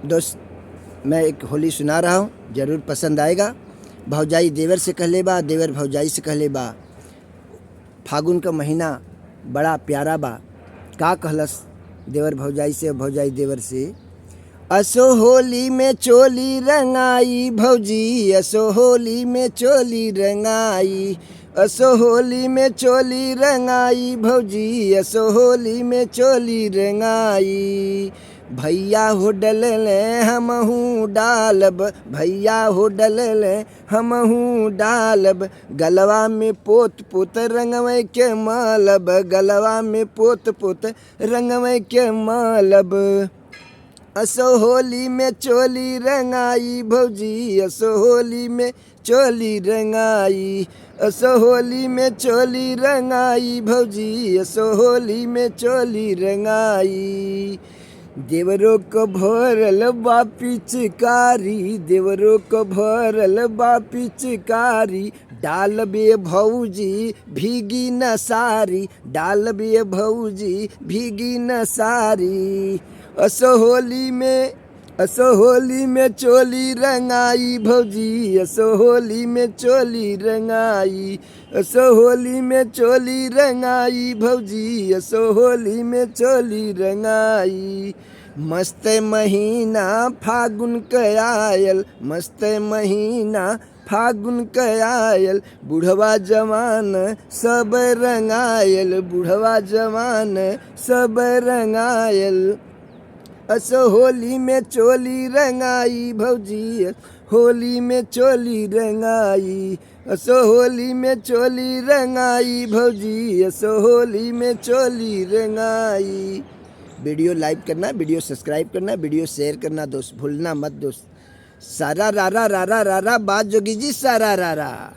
दोस्त मैं एक होली सुना रहा हूँ, ज़रूर पसंद आएगा। भौजाई देवर से कहले बा, देवर भौजाई से कहले बा, फागुन का महीना बड़ा प्यारा बा। का कहलस देवर भौजाई से, भौजाई देवर से, असो होली में चोली रंगाई भौजी, असो होली में चोली रंगाई, असो होली में चोली रंगाई भौजी, असो होली में चोली रंगाई। भैया हो डलले हमहू डालब, भैया हो डलले हमहू डालब, गलवा में पोत पोत रंगवे के मालब, गलवा में पोत पोत रंगवे के मालब। असो होली में चोली रंगाई भौजी, असो होली में चोली रंगाई, असो होली में चोली रंगाई भौजी, असो होली में चोली रंगाई। देवरों को भरल बा पिचकारी, देवरों को भरल बा पिचकारी, डालबे भौजी भीगी न सारी, डालबे भौजी भीगी न सारी। असो होली में चोली रंगाई भौजी, असो होली में चोली रंगाई, असो होली में चोली रंगाई भौजी, असो होली में चोली रंगाई। मस्त महीना फागुन कयायल, मस्त महीना फागुन कयायल, बुढ़वा जवान सब रंगायल, बुढ़वा जवान सब रंगायल। असो होली में चोली रंगाई भौजी, होली में चोली रंगाई, असो होली में चोली रंगाई भौजी, असो होली में चोली रंगाई। वीडियो लाइक करना, वीडियो सब्सक्राइब करना, वीडियो शेयर करना दोस्त, भूलना मत दोस्त। सारा रारा रारा रारा बा जोगी जी, सारा रारा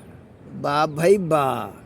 बा भाई बा।